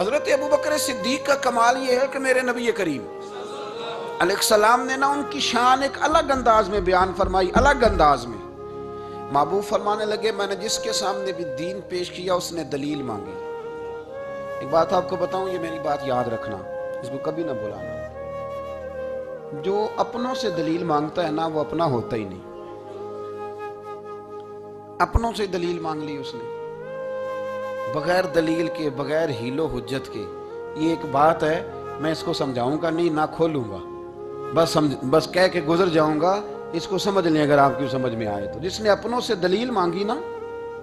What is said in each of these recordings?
حضرت ابو بکر صدیق کا کمال یہ ہے کہ میرے نبی کریم علیہ السلام نے نا ان کی شان ایک الگ انداز میں بیان فرمائی، الگ انداز میں۔ محبوب فرمانے لگے میں نے جس کے سامنے بھی دین پیش کیا اس نے دلیل مانگی۔ ایک بات آپ کو بتاؤں، یہ میری بات یاد رکھنا، اس کو کبھی نہ بھلانا، جو اپنوں سے دلیل مانگتا ہے نا وہ اپنا ہوتا ہی نہیں۔ اپنوں سے دلیل مانگ لی اس نے، بغیر دلیل کے، بغیر حیل و حجت کے۔ یہ ایک بات ہے، میں اس کو سمجھاؤں گا نہیں، نہ کھولوں گا، بس کہہ کے گزر جاؤں گا۔ اس کو سمجھ لیں اگر آپ کی سمجھ میں آئے تو۔ جس نے اپنوں سے دلیل مانگی نا،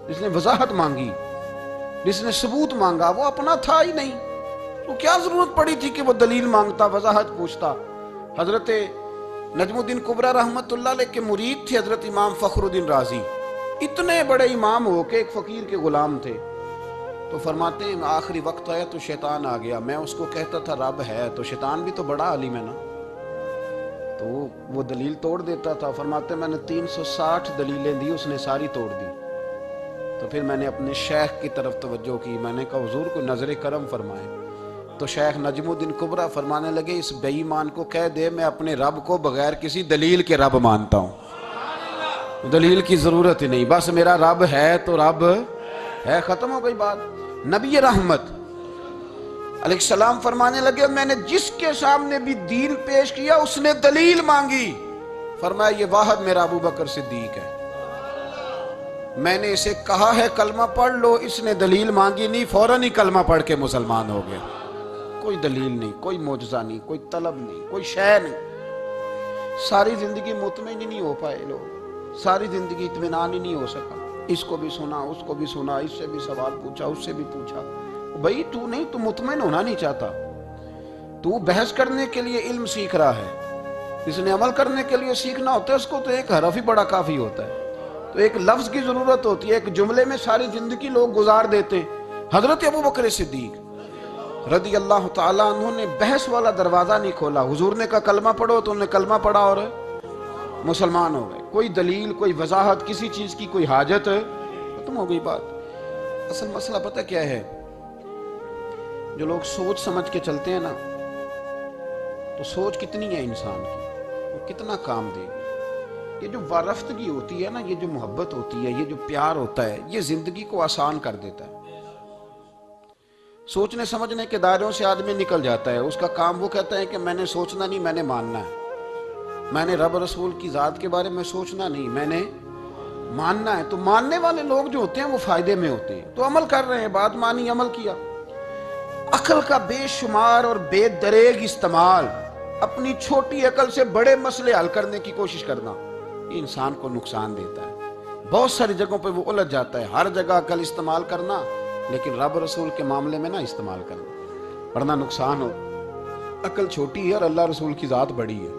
جس نے وضاحت مانگی، جس نے ثبوت مانگا، وہ اپنا تھا ہی نہیں، تو کیا ضرورت پڑی تھی کہ وہ دلیل مانگتا، وضاحت پوچھتا۔ حضرت نجم الدین کبریٰ رحمت اللہ علیہ کے مرید تھے حضرت امام فخر الدین رازی، اتنے بڑے امام ہو کے ایک فقیر کے غلام تھے۔ تو فرماتے ہیں آخری وقت آیا تو شیطان آ گیا، میں اس کو کہتا تھا رب ہے، تو شیطان بھی تو بڑا عالم ہے نا، تو وہ دلیل توڑ دیتا تھا۔ فرماتے ہیں میں نے 360 دلیلیں دی، اس نے ساری توڑ دی۔ تو پھر میں نے اپنے شیخ کی طرف توجہ کی، میں نے کہا حضور کو نظر کرم فرمائے۔ تو شیخ نجم الدین کبریٰ فرمانے لگے اس بے ایمان کو کہہ دے میں اپنے رب کو بغیر کسی دلیل کے رب مانتا ہوں، دلیل کی ضرورت ہی نہیں، بس میرا رب ہے تو رب ہے، ختم ہو گئی بات۔ نبی رحمت علیہ السلام فرمانے لگے میں نے جس کے سامنے بھی دین پیش کیا اس نے دلیل مانگی، فرمایا یہ واحد میرا ابو بکر صدیق ہے۔ میں نے اسے کہا ہے کلمہ پڑھ لو، اس نے دلیل مانگی نہیں، فوراً ہی کلمہ پڑھ کے مسلمان ہو گیا۔ کوئی دلیل نہیں، کوئی معجزہ نہیں، کوئی طلب نہیں، کوئی شے نہیں۔ ساری زندگی مطمئن ہی نہیں ہو پائے لوگ، ساری زندگی اطمینان ہی نہیں ہو سکا۔ اس کو بھی سنا، اس کو بھی سنا، اس سے بھی سوال پوچھا، اس سے بھی پوچھا۔ بھئی تو نہیں، تو مطمئن ہونا نہیں چاہتا، تو بحث کرنے کے لیے علم سیکھ رہا ہے، اس نے عمل کرنے کے لیے سیکھنا ہوتا ہے، اس کو تو ایک حرف ہی بڑا کافی ہوتا ہے، تو ایک لفظ کی ضرورت ہوتی ہے، ایک جملے میں ساری زندگی لوگ گزار دیتے ہیں۔ حضرت ابو بکر صدیق رضی اللہ تعالیٰ عنہ نے بحث والا دروازہ نہیں کھولا، حضور نے کہا کلمہ پڑھو تو انہوں نے کلمہ پڑھا اور مسلمان ہو گئے۔ کوئی دلیل، کوئی وضاحت، کسی چیز کی کوئی حاجت، ختم ہو گئی بات۔ اصل مسئلہ پتہ کیا ہے، جو لوگ سوچ سمجھ کے چلتے ہیں نا، تو سوچ کتنی ہے انسان کی، وہ کتنا کام دے گی۔ یہ جو وارفتگی ہوتی ہے نا، یہ جو محبت ہوتی ہے، یہ جو پیار ہوتا ہے، یہ زندگی کو آسان کر دیتا ہے۔ سوچنے سمجھنے کے دائروں سے آدمی نکل جاتا ہے، اس کا کام وہ کہتا ہے کہ میں نے سوچنا نہیں، میں نے ماننا ہے، میں نے رب رسول کی ذات کے بارے میں سوچنا نہیں، میں نے ماننا ہے۔ تو ماننے والے لوگ جو ہوتے ہیں وہ فائدے میں ہوتے ہیں، تو عمل کر رہے ہیں، بات مانی، عمل کیا۔ عقل کا بے شمار اور بے دریغ استعمال، اپنی چھوٹی عقل سے بڑے مسئلے حل کرنے کی کوشش کرنا، یہ انسان کو نقصان دیتا ہے۔ بہت ساری جگہوں پہ وہ الجھ جاتا ہے۔ ہر جگہ عقل استعمال کرنا، لیکن رب رسول کے معاملے میں نہ استعمال کرنا، ورنہ نقصان ہو۔ عقل چھوٹی ہے اور اللہ رسول کی ذات بڑی ہے،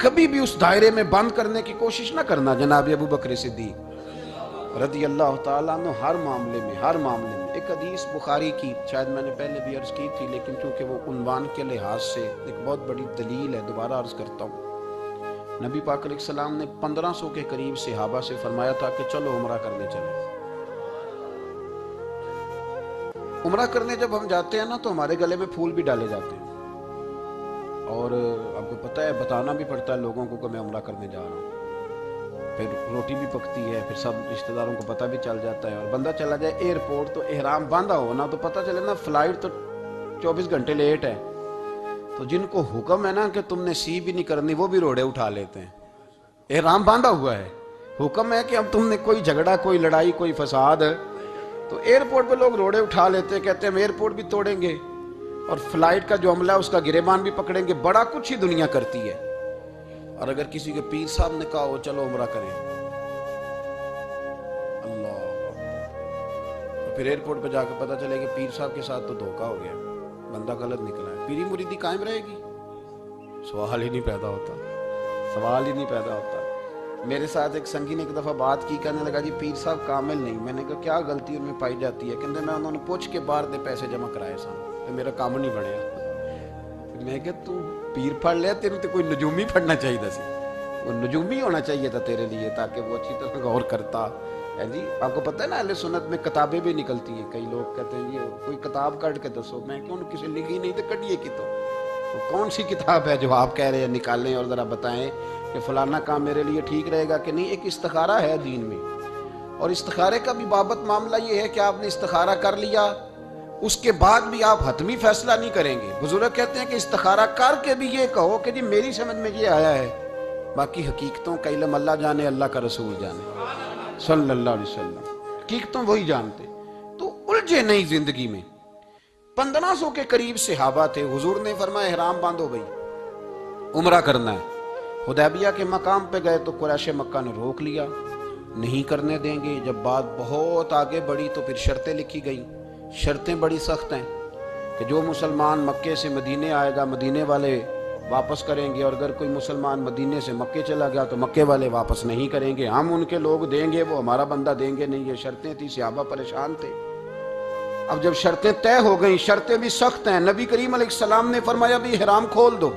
کبھی بھی اس دائرے میں بند کرنے کی کوشش نہ کرنا۔ جناب ابو بکر صدیق رضی اللہ تعالیٰ عنہ ہر معاملے میں، ہر معاملے میں۔ ایک حدیث بخاری کی، شاید میں نے پہلے بھی عرض کی تھی، لیکن چونکہ وہ عنوان کے لحاظ سے ایک بہت بڑی دلیل ہے، دوبارہ عرض کرتا ہوں۔ نبی پاک علیہ السلام نے 1500 کے قریب صحابہ سے فرمایا تھا کہ چلو عمرہ کرنے چلیں۔ عمرہ کرنے جب ہم جاتے ہیں نا تو ہمارے گلے میں پھول بھی ڈالے جاتے ہیں، اور آپ کو پتہ ہے بتانا بھی پڑتا ہے لوگوں کو کہ میں عمرہ کرنے جا رہا ہوں۔ پھر روٹی بھی پکتی ہے، پھر سب رشتہ داروں کو پتہ بھی چل جاتا ہے، اور بندہ چلا جائے ایئرپورٹ تو احرام باندھا ہو نا، تو پتہ چلے نا فلائٹ تو 24 گھنٹے لیٹ ہے، تو جن کو حکم ہے نا کہ تم نے سی بھی نہیں کرنی، وہ بھی روڑے اٹھا لیتے ہیں۔ احرام باندھا ہوا ہے، حکم ہے کہ اب تم نے کوئی جھگڑا، کوئی لڑائی، کوئی فساد، تو ایئرپورٹ پہ لوگ روڑے اٹھا لیتے ہیں، کہتے ہیں ہم ایئرپورٹ بھی توڑیں گے اور فلائٹ کا جو عملہ ہے اس کا گریبان بھی پکڑیں گے، بڑا کچھ ہی دنیا کرتی ہے۔ اور اگر کسی کے پیر صاحب نے کہا ہو چلو عمرہ کریں، اللہ، اور پھر ایئرپورٹ پہ جا کے پتہ چلے کہ پیر صاحب کے ساتھ تو دھوکہ ہو گیا، بندہ غلط نکلا ہے، پیری مریدی قائم رہے گی؟ سوال ہی نہیں پیدا ہوتا، سوال ہی نہیں پیدا ہوتا۔ میرے ساتھ ایک سنگی نے ایک دفعہ بات کی، کہنے لگا جی پیر صاحب کامل نہیں۔ میں نے کہا کیا غلطی ان میں پائی جاتی ہے؟ کہتے میں انہوں نے پوچھ کے باہر دے پیسے جمع کرائے سن، تو میرا کام نہیں بڑھیا۔ میں کہ تو پیر پڑھ لیا، تیرے تو کوئی نجومی پڑھنا چاہیے تھا، وہ نجومی ہونا چاہیے تھا تیرے لیے، تاکہ وہ اچھی طرح غور کرتا، جی آپ کو پتہ ہے نا اہل سنت میں کتابیں بھی نکلتی ہیں. کئی لوگ کہتے ہیں جی کوئی کتاب کٹ کے دسو. میں کیوں کسی لکھی نہیں تو کٹیے کی تو کون سی کتاب ہے جو آپ کہہ رہے ہیں نکالیں اور ذرا بتائیں کہ فلانا کام میرے لیے ٹھیک رہے گا کہ نہیں. ایک استخارہ ہے دین میں, اور استخارے کا بھی بابت معاملہ یہ ہے کہ آپ نے استخارہ کر لیا, اس کے بعد بھی آپ حتمی فیصلہ نہیں کریں گے. بزرگ کہتے ہیں کہ استخارہ کر کے بھی یہ کہو کہ جی میری سمجھ میں یہ آیا ہے, باقی حقیقتوں کا علم اللہ جانے, اللہ کا رسول جانے صلی اللہ علیہ وسلم, حقیقتوں وہی جانتے. تو الجھے نہیں زندگی میں. 1500 کے قریب صحابہ تھے. حضور نے فرمایا احرام باندھو بھائی, عمرہ کرنا ہے. حدیبیہ کے مقام پہ گئے تو قریش مکہ نے روک لیا, نہیں کرنے دیں گے. جب بات بہت آگے بڑھی تو پھر شرطیں لکھی گئیں. شرطیں بڑی سخت ہیں کہ جو مسلمان مکے سے مدینے آئے گا مدینے والے واپس کریں گے, اور اگر کوئی مسلمان مدینے سے مکے چلا گیا تو مکے والے واپس نہیں کریں گے. ہم ان کے لوگ دیں گے, وہ ہمارا بندہ دیں گے نہیں. یہ شرطیں تھی. صحابہ پریشان تھے. اب جب شرطیں طے ہو گئیں, شرطیں بھی سخت ہیں, نبی کریم علیہ السلام نے فرمایا بھی احرام کھول دو,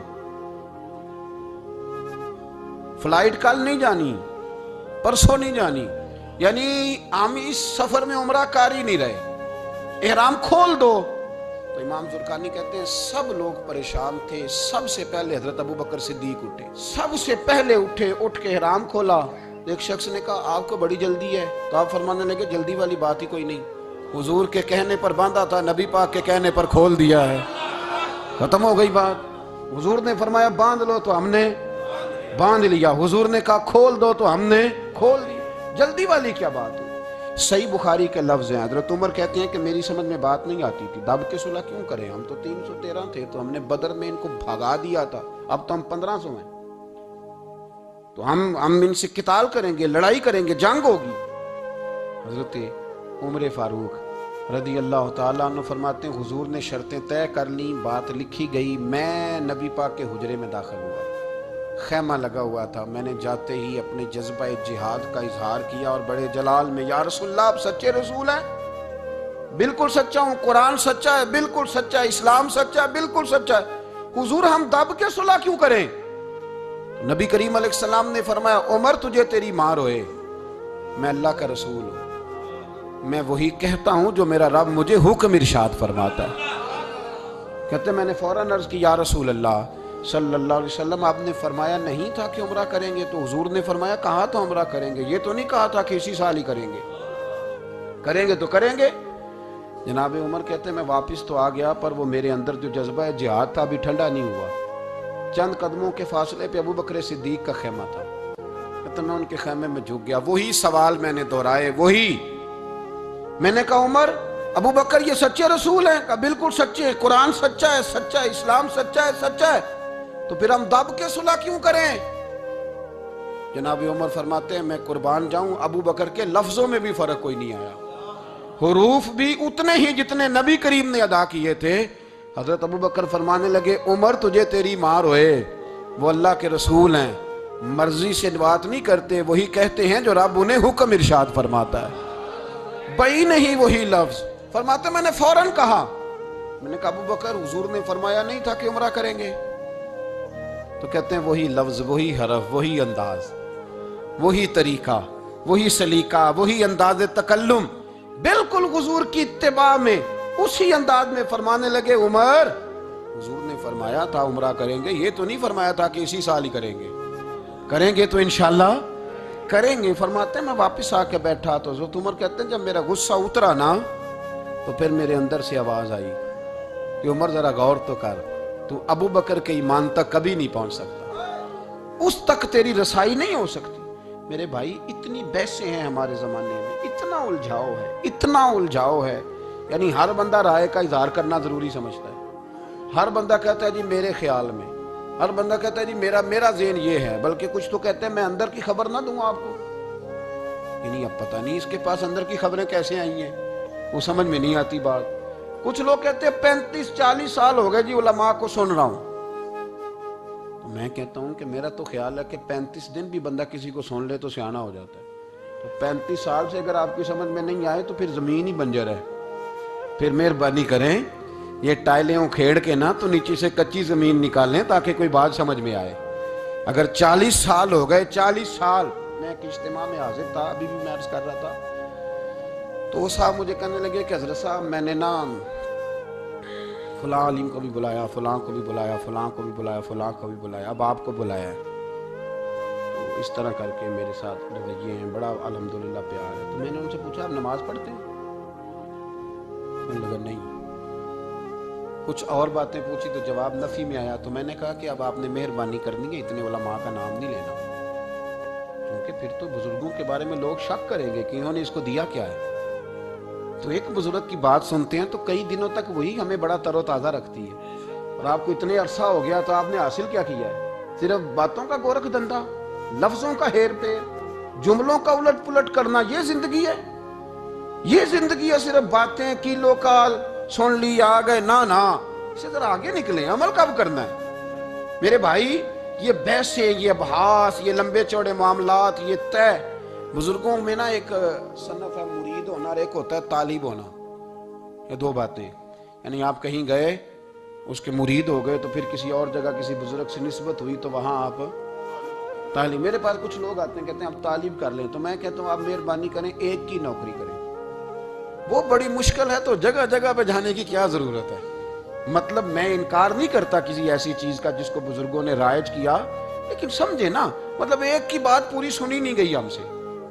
فلائٹ کل نہیں جانی, پرسوں نہیں جانی, یعنی ہم اس سفر میں عمرہ کر ہی نہیں رہے, احرام کھول دو. تو امام زرقانی کہتے ہیں سب لوگ پریشان تھے. سب سے پہلے حضرت ابو بکر صدیق اٹھے, سب سے پہلے اٹھے, اٹھ کے احرام کھولا. ایک شخص نے کہا آپ کو بڑی جلدی ہے, تو آپ فرمانے لگے جلدی والی بات ہی کوئی نہیں, حضور کے کہنے پر باندھا تھا, نبی پاک کے کہنے پر کھول دیا ہے, ختم ہو گئی بات. حضور نے فرمایا باندھ لو تو ہم نے باندھ لیا, حضور نے کہا کھول دو تو ہم نے کھول دیا. جلدی والی کیا بات ہے. صحیح بخاری کے لفظ ہیں. حضرت عمر کہتے ہیں کہ میری سمجھ میں بات نہیں آتی تھی, دب کے صلح کیوں کریں, ہم تو 313 تھے, تو ہم نے بدر میں ان کو بھگا دیا تھا, اب تو ہم 1500 ہیں, تو ہم ان سے قتال کریں گے, لڑائی کریں گے, جنگ ہوگی. حضرت عمر فاروق رضی اللہ تعالیٰ عنہ فرماتے ہیں حضور نے شرطیں طے کر لیں, بات لکھی گئی. میں نبی پاک کے حجرے میں داخل ہوا, خیمہ لگا ہوا تھا. میں نے جاتے ہی اپنے جذبہ جہاد کا اظہار کیا اور بڑے جلال میں, یا رسول اللہ آپ سچے رسول ہیں؟ بالکل سچا ہوں. قرآن سچا ہے؟ بالکل سچا ہے. اسلام سچا ہے؟ بالکل سچا ہے. حضور ہم دب کے صلح کیوں کریں؟ تو نبی کریم علیہ السلام نے فرمایا عمر تجھے تیری ماں روئے, میں اللہ کا رسول ہوں, میں وہی کہتا ہوں جو میرا رب مجھے حکم ارشاد فرماتا ہے. کہتے میں نے فوراً عرض کی یا رسول اللہ صلی اللہ علیہ وسلم آپ نے فرمایا نہیں تھا کہ عمرہ کریں گے؟ تو حضور نے فرمایا کہا تو عمرہ کریں گے, یہ تو نہیں کہا تھا کہ اسی سال ہی کریں گے, کریں گے تو کریں گے. جناب عمر کہتے ہیں میں واپس تو آ گیا, پر وہ میرے اندر جو جذبہ جہاد تھا ابھی ٹھنڈا نہیں ہوا. چند قدموں کے فاصلے پہ ابو بکر صدیق کا خیمہ تھا. کہتے میں ان کے خیمے میں جھک گیا, وہی سوال میں نے دہرائے, وہی میں نے کہا عمر ابو بکر یہ سچے رسول ہیں؟ کہا بالکل سچے, قرآن سچا ہے, سچا ہے, اسلام سچا ہے, سچا ہے, تو پھر ہم دب کے صلح کیوں کریں؟ جناب عمر فرماتے ہیں میں قربان جاؤں ابو بکر کے لفظوں میں بھی فرق کوئی نہیں آیا, حروف بھی اتنے ہی جتنے نبی کریم نے ادا کیے تھے. حضرت ابو بکر فرمانے لگے عمر تجھے تیری ماں روئے, وہ اللہ کے رسول ہیں, مرضی سے بات نہیں کرتے, وہی کہتے ہیں جو رب انہیں حکم ارشاد فرماتا ہے, بئی نہیں وہی لفظ. فرماتے میں نے فوراً کہا, میں نے کہا ابو بکر حضور نے فرمایا نہیں تھا کہ عمرہ کریں گے؟ تو کہتے ہیں وہی لفظ, وہی حرف, وہی انداز, وہی طریقہ, وہی سلیقہ, وہی انداز تکلم, بالکل حضور کی اتباع میں اسی انداز میں فرمانے لگے عمر حضور نے فرمایا تھا عمرہ کریں گے, یہ تو نہیں فرمایا تھا کہ اسی سال ہی کریں گے, کریں گے تو انشاءاللہ کریں گے. فرماتے ہیں میں واپس آ کے بیٹھا تو حضرت عمر کہتے ہیں جب میرا غصہ اترا نا تو پھر میرے اندر سے آواز آئی کہ عمر ذرا غور تو کر, تو ابو بکر کے ایمان تک کبھی نہیں پہنچ سکتا, اس تک تیری رسائی نہیں ہو سکتی. میرے بھائی اتنی بحثیں ہیں ہمارے زمانے میں, اتنا الجھاؤ ہے, اتنا الجھاؤ ہے, یعنی ہر بندہ رائے کا اظہار کرنا ضروری سمجھتا ہے. ہر بندہ کہتا ہے جی میرے خیال میں, ہر بندہ کہتا ہے جی میرا ذہن یہ ہے, بلکہ کچھ تو کہتے ہیں میں اندر کی خبر نہ دوں آپ کو, یعنی اب پتہ نہیں اس کے پاس اندر کی خبریں کیسے آئی ہیں, وہ سمجھ میں نہیں آتی بات. کچھ لوگ کہتے ہیں 35-40 سال ہو گئے جی علماء کو سن رہا ہوں, تو میں کہتا ہوں کہ میرا تو خیال ہے کہ 35 دن بھی بندہ کسی کو سن لے تو سیاںا ہو جاتا ہے. تو 35 سال سے اگر آپ کی سمجھ میں نہیں آئے تو پھر زمین ہی بنجر ہے, پھر مہربانی کریں یہ ٹائلیں کھیڑ کے نا تو نیچے سے کچی زمین نکالیں تاکہ کوئی بات سمجھ میں آئے. اگر 40 سال ہو گئے, 40 سال میں ایک اجتماع میں حاضر تھا، ابھی بھی میں عرض کر رہا تھا، تو وہ صاحب مجھے کہنے لگے کہ حضرت صاحب میں نے نا فلاں عالم کو بھی بلایا، فلاں کو بھی بلایا، فلاں کو بھی بلایا، فلاں کو بھی بلایا، اب آپ کو بلایا ہے، تو اس طرح کر کے میرے ساتھ رویے ہیں، بڑا الحمدللہ پیار ہے۔ تو میں نے ان سے پوچھا آپ نماز پڑھتے ہیں؟ میں نے لگا نہیں۔ کچھ اور باتیں پوچھی تو جواب نفی میں آیا، تو میں نے کہا کہ اب آپ نے مہربانی کرنی ہے، اتنے علماء کا نام نہیں لینا، کیونکہ پھر تو بزرگوں کے بارے میں لوگ شک کریں گے کہ انہوں نے اس کو دیا کیا ہے۔ تو ایک بزرگ کی بات سنتے ہیں تو کئی دنوں تک وہی ہمیں بڑا تر و تازہ رکھتی ہے، اور آپ کو اتنے عرصہ ہو گیا تو آپ نے حاصل کیا کیا ہے؟ صرف باتوں کا گورکھ دھندا، لفظوں کا ہیر پھیر، جملوں کا الٹ پلٹ کرنا، یہ زندگی ہے؟ یہ زندگی ہے صرف باتیں کیلو کال سن لی آ گئے؟ نہ اسے ذرا آگے نکلیں، عمل کب کرنا ہے میرے بھائی؟ یہ بحثیں، یہ ابحاث، یہ لمبے چوڑے معاملات، یہ طے۔ بزرگوں میں نا ایک صنف ہے مرید ہونا اور ایک ہوتا ہے طالب ہونا، یہ دو باتیں، یعنی آپ کہیں گئے اس کے مرید ہو گئے تو پھر کسی اور جگہ کسی بزرگ سے نسبت ہوئی تو وہاں آپ طالب۔ میرے پاس کچھ لوگ آتے ہیں کہتے ہیں آپ طالب کر لیں، تو میں کہتا ہوں آپ مہربانی کریں ایک کی نوکری کریں، وہ بڑی مشکل ہے، تو جگہ جگہ پہ جانے کی کیا ضرورت ہے؟ مطلب میں انکار نہیں کرتا کسی ایسی چیز کا جس کو بزرگوں نے رائج کیا، لیکن سمجھے نا، مطلب ایک کی بات پوری سنی نہیں گئی ہم سے،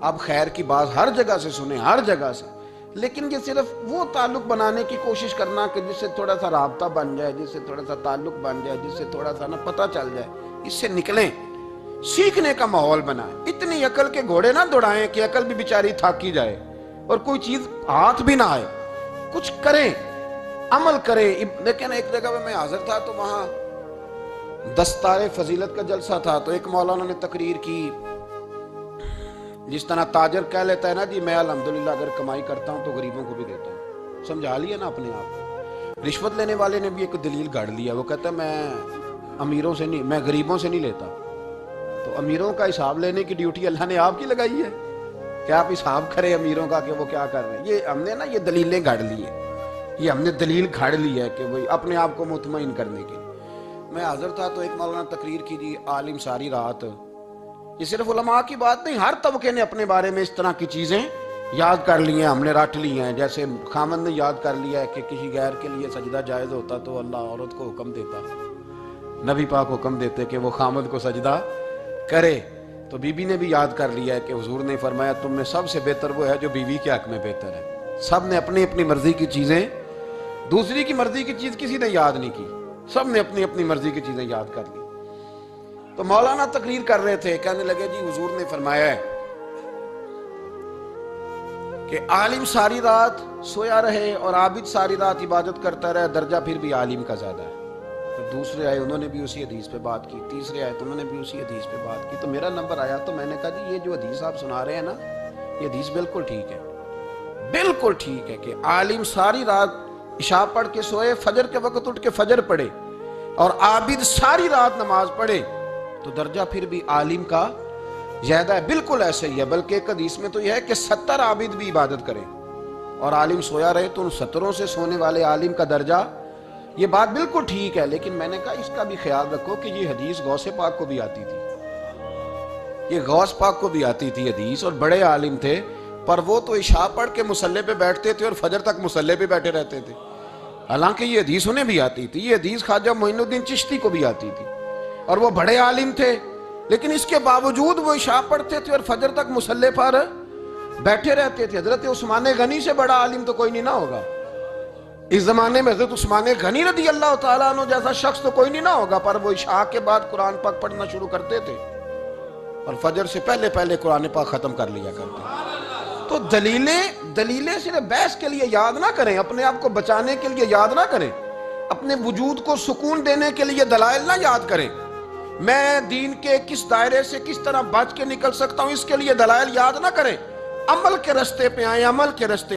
آپ خیر کی بات ہر جگہ سے سنیں، ہر جگہ سے، لیکن یہ صرف وہ تعلق بنانے کی کوشش کرنا کہ جس سے تھوڑا سا رابطہ بن جائے، جس سے تھوڑا سا تعلق بن جائے، جس سے تھوڑا سا نا پتہ چل جائے، اس سے نکلیں، سیکھنے کا ماحول بنائیں۔ اتنی عقل کے گھوڑے نہ دوڑائیں کہ عقل بھی بیچاری تھاکی جائے اور کوئی چیز ہاتھ بھی نہ آئے، کچھ کریں، عمل کریں۔ لیکن ایک جگہ پہ میں حاضر تھا تو وہاں دستار فضیلت کا جلسہ تھا، تو ایک مولانا نے تقریر کی، جس طرح تاجر کہہ لیتا ہے نا جی میں الحمدللہ اگر کمائی کرتا ہوں تو غریبوں کو بھی دیتا ہوں، سمجھا لیا نا اپنے آپ کو۔ رشوت لینے والے نے بھی ایک دلیل گاڑ لیا، وہ کہتا ہے میں امیروں سے نہیں، میں غریبوں سے نہیں لیتا، تو امیروں کا حساب لینے کی ڈیوٹی اللہ نے آپ کی لگائی ہے کہ آپ حساب کریں امیروں کا کہ وہ کیا کر رہے ہیں۔ یہ ہم نے نا یہ دلیلیں گاڑ لی ہیں، یہ ہم نے دلیل گھاڑ لی ہے کہ وہی اپنے آپ کو مطمئن کرنے کے لیے۔ میں حاضر تھا تو ایک مولانا تقریر کی جی عالم ساری رات، یہ صرف علماء کی بات نہیں، ہر طبقے نے اپنے بارے میں اس طرح کی چیزیں یاد کر لی ہیں، ہم نے رٹ لی ہیں۔ جیسے خامند نے یاد کر لیا ہے کہ کسی غیر کے لیے سجدہ جائز ہوتا تو اللہ عورت کو حکم دیتا، نبی پاک حکم دیتے کہ وہ خامند کو سجدہ کرے، تو بی بی نے بھی یاد کر لیا ہے کہ حضور نے فرمایا تم میں سب سے بہتر وہ ہے جو بیوی کے حق میں بہتر ہے۔ سب نے اپنی اپنی مرضی کی چیزیں، دوسری کی مرضی کی چیز کسی نے یاد نہیں کی، سب نے اپنی اپنی مرضی کی چیزیں یاد کر لی۔ تو مولانا تقریر کر رہے تھے، کہنے لگے جی حضور نے فرمایا ہے کہ عالم ساری رات سویا رہے اور عابد ساری رات عبادت کرتا رہے، درجہ پھر بھی عالم کا زیادہ ہے۔ پھر دوسرے آئے انہوں نے بھی اسی حدیث پہ بات کی، تیسرے آئے تو انہوں نے بھی اسی حدیث پہ بات کی، تو میرا نمبر آیا تو میں نے کہا جی یہ جو حدیث آپ سنا رہے ہیں نا، یہ حدیث بالکل ٹھیک ہے، بالکل ٹھیک ہے کہ عالم ساری رات عشاء پڑھ کے سوئے، فجر کے وقت اٹھ کے فجر پڑھے، اور عابد ساری رات نماز پڑھے، تو درجہ پھر بھی عالم کا زیادہ ہے۔ بالکل ایسے ہی ہے، بلکہ ایک حدیث میں تو یہ ہے کہ 70 عابد بھی عبادت کریں اور عالم سویا رہے، تو ان 70 سے سونے والے عالم کا درجہ، یہ بات بالکل ٹھیک ہے، لیکن میں نے کہا اس کا بھی خیال رکھو کہ یہ حدیث غوث پاک کو بھی آتی تھی، یہ غوث پاک کو بھی آتی تھی حدیث، اور بڑے عالم تھے، پر وہ تو عشاء پڑھ کے مصلی پہ بیٹھتے تھے اور فجر تک مصلی پہ بیٹھے رہتے تھے، حالانکہ یہ حدیث انہیں بھی آتی تھی، یہ حدیث خواجہ معین الدین چشتی کو بھی آتی تھی، اور وہ بڑے عالم تھے، لیکن اس کے باوجود وہ عشاء پڑھتے تھے اور فجر تک مصلی پر بیٹھے رہتے تھے۔ حضرت عثمان غنی سے بڑا عالم تو کوئی نہیں نہ ہوگا اس زمانے میں، حضرت عثمان غنی رضی اللہ تعالیٰ عنہ جیسا شخص تو کوئی نہیں نہ ہوگا، پر وہ عشاء کے بعد قرآن پاک پڑھنا شروع کرتے تھے اور فجر سے پہلے پہلے قرآن پاک ختم کر لیا کرتے تھے۔ تو دلیلیں صرف بحث کے لیے یاد نہ کریں، اپنے آپ کو بچانے کے لیے یاد نہ کریں، اپنے وجود کو سکون دینے کے لیے دلائل نہ یاد کریں۔ میں دین کے کس دائرے سے کس طرح بچ کے نکل سکتا ہوں، اس کے لیے دلائل یاد نہ کریں، عمل کے رستے پہ آئیں، عمل کے رستے